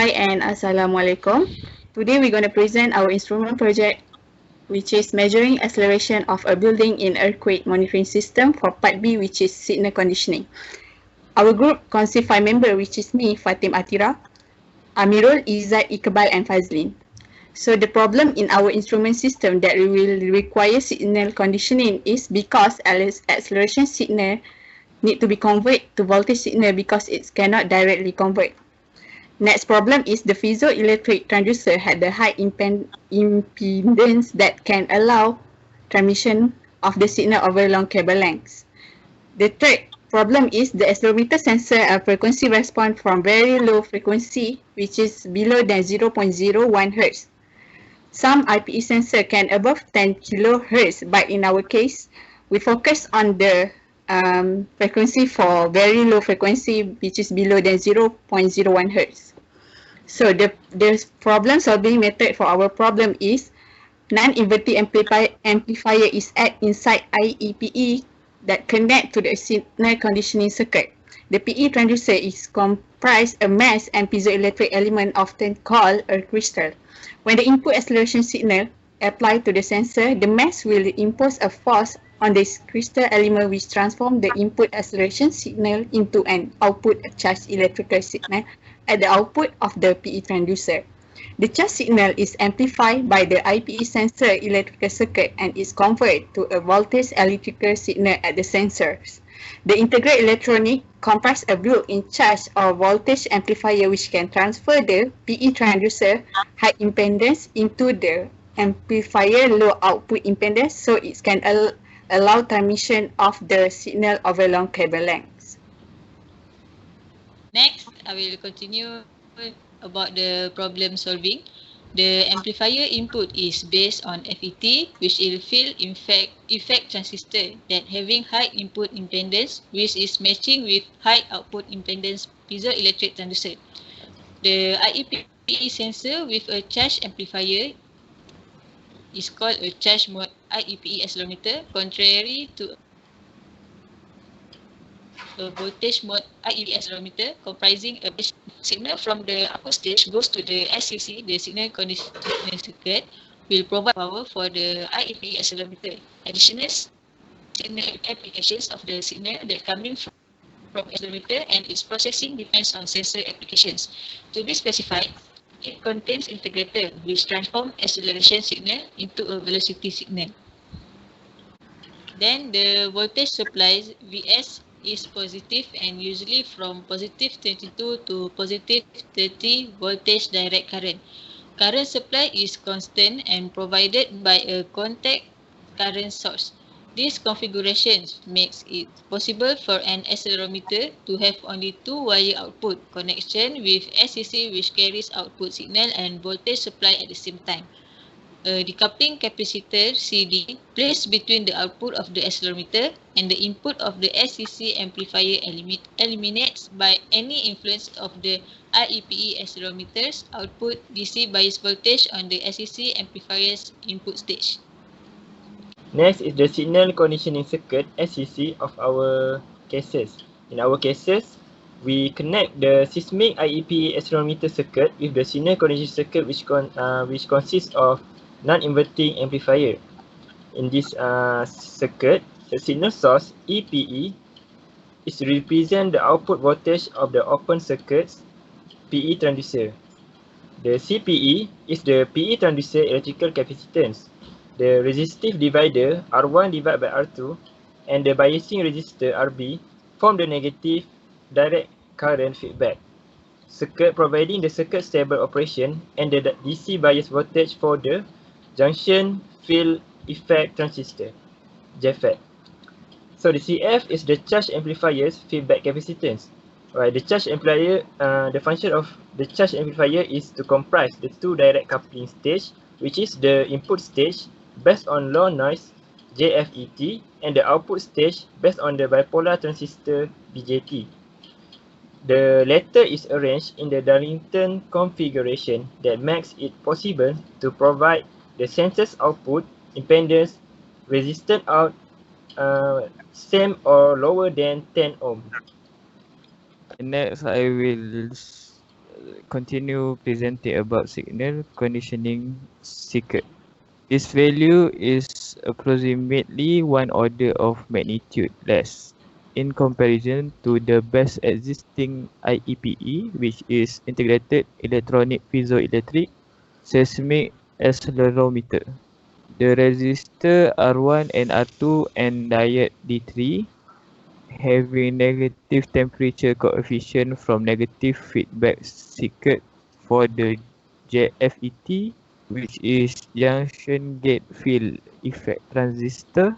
Hi and Assalamualaikum. Today we're going to present our instrument project, which is measuring acceleration of a building in earthquake monitoring system for part B, which is signal conditioning. Our group consists 5 members, which is me, Fatim Atira, Amirul, Izzat, Iqbal and Fazlin. So the problem in our instrument system that we will require signal conditioning is because acceleration signal need to be converted to voltage signal because it cannot directly convert. Next problem is the piezoelectric transducer had the high impedance that can allow transmission of the signal over long cable lengths. The third problem is the accelerometer sensor a frequency response from very low frequency, which is below than 0.01 Hz. Some IPE sensor can above 10 kHz, but in our case, we focus on the frequency for very low frequency, which is below than 0.01 Hz. So the problem solving method for our problem is non-inverting amplifier is add inside IEPE that connect to the signal conditioning circuit. The PE transducer is comprised a mass and piezoelectric element often called a crystal. When the input acceleration signal applied to the sensor, the mass will impose a force on this crystal element which transform the input acceleration signal into an output charged electrical signal at the output of the PE transducer. The charge signal is amplified by the IPE sensor electrical circuit and is converted to a voltage electrical signal at the sensors. The integrated electronic comprise a built-in charge or voltage amplifier which can transfer the PE transducer high impedance into the amplifier low output impedance so it can allow transmission of the signal over long cable lengths. Next, I will continue about the problem solving. The amplifier input is based on FET, which is field effect transistor that having high input impedance, which is matching with high output impedance piezoelectric transducer. The IEPE sensor with a charge amplifier is called a charge mode IEPE accelerometer, contrary to a voltage mode IEPE accelerometer comprising a signal from the output stage goes to the SCC, the signal conditioning circuit, will provide power for the IEPE accelerometer. Additional signal applications of the signal that coming from accelerometer and its processing depends on sensor applications. To be specified, it contains integrator which transform acceleration signal into a velocity signal. Then the voltage supplies Vs is positive and usually from positive 22 to positive 30 voltage direct current. Current supply is constant and provided by a contact current source. This configuration makes it possible for an accelerometer to have only two wire output connection with SCC which carries output signal and voltage supply at the same time. A decoupling capacitor CD placed between the output of the accelerometer and the input of the SCC amplifier eliminates by any influence of the IEPE accelerometer's output DC bias voltage on the SCC amplifier's input stage. Next is the signal conditioning circuit SCC of our cases. In our cases, we connect the seismic IEPE accelerometer circuit with the signal conditioning circuit which consists of non-inverting amplifier. In this circuit, the signal source EPE is to represent the output voltage of the open circuit's PE transducer. The CPE is the PE transducer electrical capacitance. The resistive divider R1 divided by R2 and the biasing resistor RB form the negative direct current feedback circuit providing the circuit stable operation and the DC bias voltage for the junction field effect transistor JFET. So the CF is the charge amplifier's feedback capacitance. Right, the charge amplifier, the function of the charge amplifier is to comprise the two direct coupling stage, which is the input stage based on low noise JFET and the output stage based on the bipolar transistor BJT. The latter is arranged in the Darlington configuration that makes it possible to provide the sensor's output impedance resistance out same or lower than 10 ohm. Next, I will continue presenting about signal conditioning circuit. Its value is approximately 1 order of magnitude less in comparison to the best existing IEPE, which is Integrated Electronic Piezoelectric Seismic Accelerometer. The resistor R1 and R2 and diode D3 having negative temperature coefficient from negative feedback circuit for the JFET, which is junction gate field effect transistor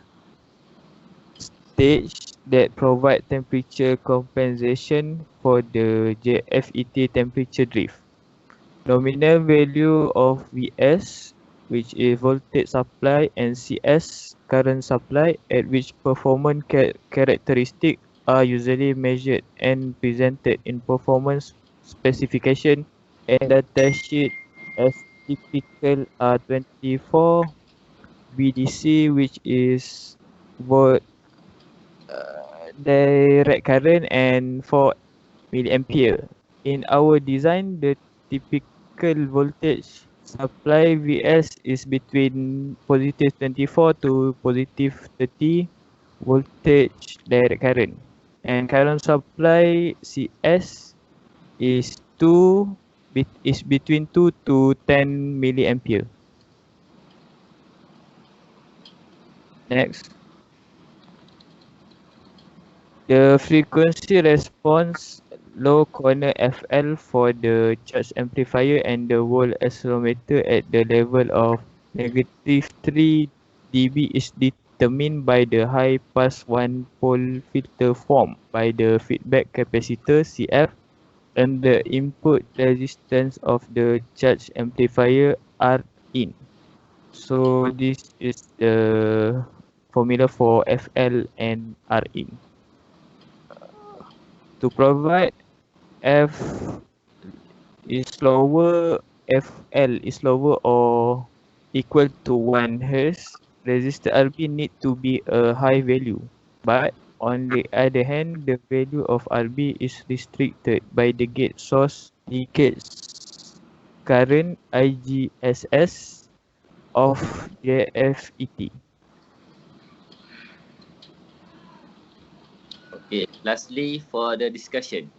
stage that provide temperature compensation for the JFET temperature drift. Nominal value of Vs, which is voltage supply, and Cs, current supply, at which performance characteristic are usually measured and presented in performance specification and data sheet as typical R24 BDC, which is volt direct current and 4 milliampere. In our design, the typical voltage supply Vs is between positive 24 to positive 30 voltage direct current, and current supply Cs is between 2 to 10 milliampere. Next, the frequency response low corner FL for the charge amplifier and the wall accelerometer at the level of negative 3 dB is determined by the high pass one pole filter formed by the feedback capacitor CF and the input resistance of the charge amplifier R in. So this is the formula for FL and R in. To provide F is lower, FL is lower or equal to 1 Hz, resistor RB need to be a high value. But on the other hand, the value of RB is restricted by the gate source leakage current IGSS of JFET. Okay, lastly for the discussion.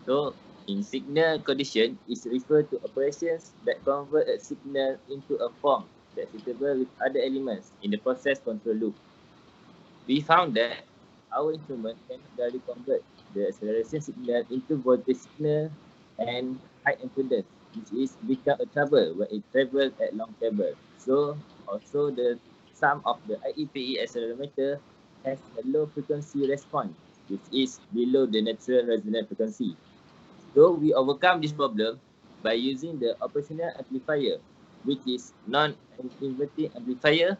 So, in signal condition is referred to operations that convert a signal into a form that's suitable with other elements in the process control loop. We found that our instrument can directly convert the acceleration signal into voltage signal and high impedance, which is become a trouble when it travels at long cable. So, also the sum of the IEPE accelerometer has a low frequency response, which is below the natural resonant frequency. So we overcome this problem by using the operational amplifier, which is non-inverting amplifier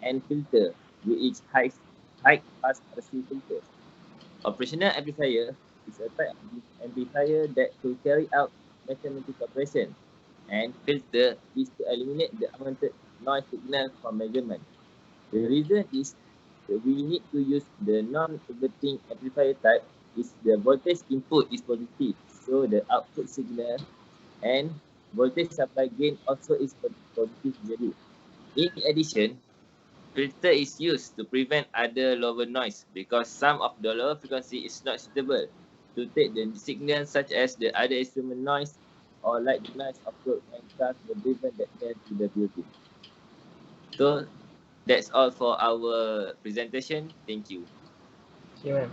and filter, which is high pass RC filter. Operational amplifier is a type of amplifier that to carry out mathematical operation, and filter is to eliminate the unwanted noise signal from measurement. The reason is that we need to use the non-inverting amplifier type is the voltage input is positive, so the output signal and voltage supply gain also is positive value. In addition, filter is used to prevent other lower noise because some of the lower frequency is not suitable to take the signal, such as the other instrument noise or like the noise of road and cars were driven that near to the building. So that's all for our presentation. Thank you. Okay, ma'am.